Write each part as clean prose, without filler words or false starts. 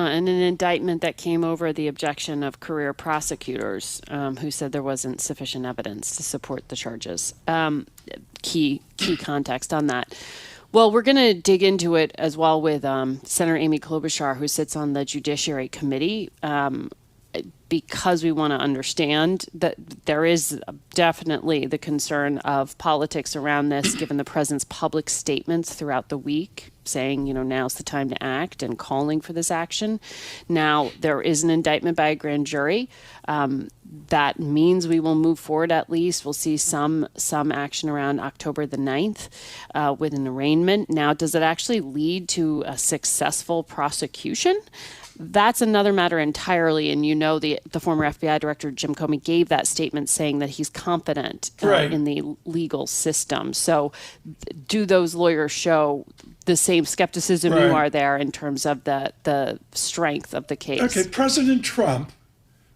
And an indictment that came over the objection of career prosecutors who said there wasn't sufficient evidence to support the charges. Key context on that. Well, we're going to dig into it as well with Senator Amy Klobuchar, who sits on the Judiciary Committee, because we want to understand that there is definitely the concern of politics around this, given the president's public statements throughout the week saying, now's the time to act and calling for this action. Now, there is an indictment by a grand jury. That means we will move forward at least. We'll see some action around October the 9th with an arraignment. Now, does it actually lead to a successful prosecution? That's another matter entirely. And the former FBI Director Jim Comey gave that statement saying that he's confident in the legal system. So do those lawyers show the same skepticism you are there in terms of the strength of the case? Okay, President Trump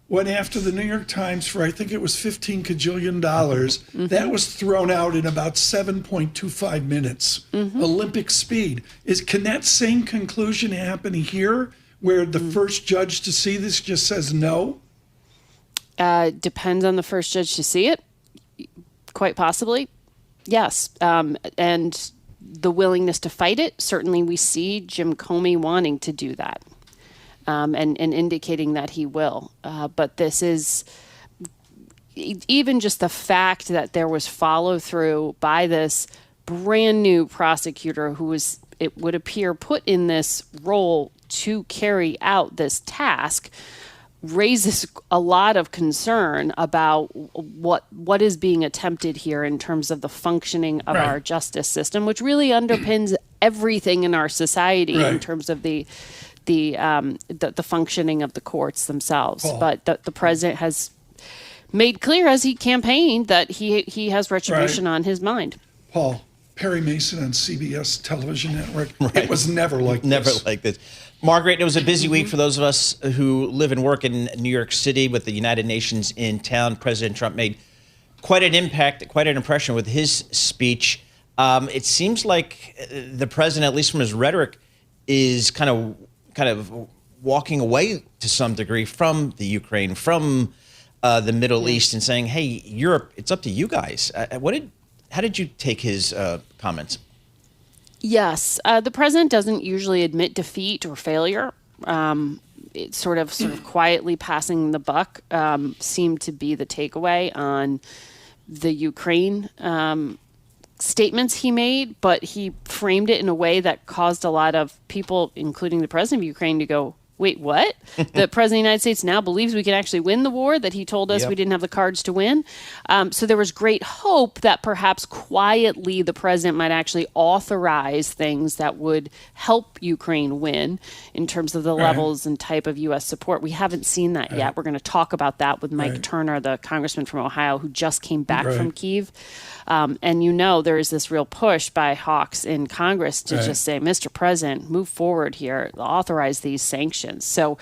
went after the New York Times for, I think it was $15 kajillion. Mm-hmm. That was thrown out in about 7.25 minutes. Mm-hmm. Olympic speed. Can that same conclusion happen here, where the first judge to see this just says no? Depends on the first judge to see it. Quite possibly. Yes. And the willingness to fight it. Certainly we see Jim Comey wanting to do that and indicating that he will. But this is even just the fact that there was follow through by this brand new prosecutor who was, it would appear, put in this role to carry out this task raises a lot of concern about what is being attempted here in terms of the functioning of our justice system, which really underpins everything in our society in terms of the functioning of the courts themselves. Paul. But the president has made clear as he campaigned that he has retribution on his mind. Paul, Perry Mason on CBS television network. It was never like this. Never like this. Margaret, it was a busy week for those of us who live and work in New York City with the United Nations in town. President Trump made quite an impact, quite an impression with his speech. It seems like the president, at least from his rhetoric, is kind of walking away to some degree from the Ukraine, from the Middle East, and saying, "Hey, Europe, it's up to you guys." How did you take his comments? Yes, the president doesn't usually admit defeat or failure. It's sort of quietly passing the buck seemed to be the takeaway on the Ukraine statements he made, but he framed it in a way that caused a lot of people, including the president of Ukraine, to go, wait, what? The president of the United States now believes we can actually win the war that he told us we didn't have the cards to win. So there was great hope that perhaps quietly the president might actually authorize things that would help Ukraine win in terms of the levels and type of U.S. support. We haven't seen that yet. We're going to talk about that with Mike Turner, the congressman from Ohio, who just came back from Kyiv. And there is this real push by hawks in Congress to just say, Mr. President, move forward here, authorize these sanctions. So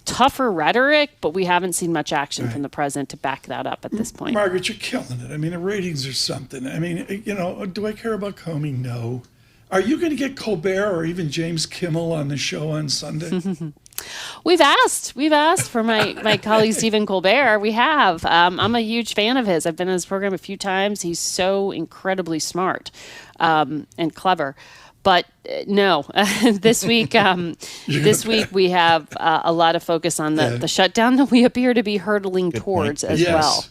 tougher rhetoric, but we haven't seen much action from the president to back that up at this point. Margaret, you're killing it. I mean, the ratings are something. I mean, do I care about Comey? No. Are you going to get Colbert or even James Kimmel on the show on Sunday? We've asked for my colleague Stephen Colbert. We have. I'm a huge fan of his. I've been on his program a few times. He's so incredibly smart and clever. But no, this week we have a lot of focus on the shutdown that we appear to be hurtling towards as well.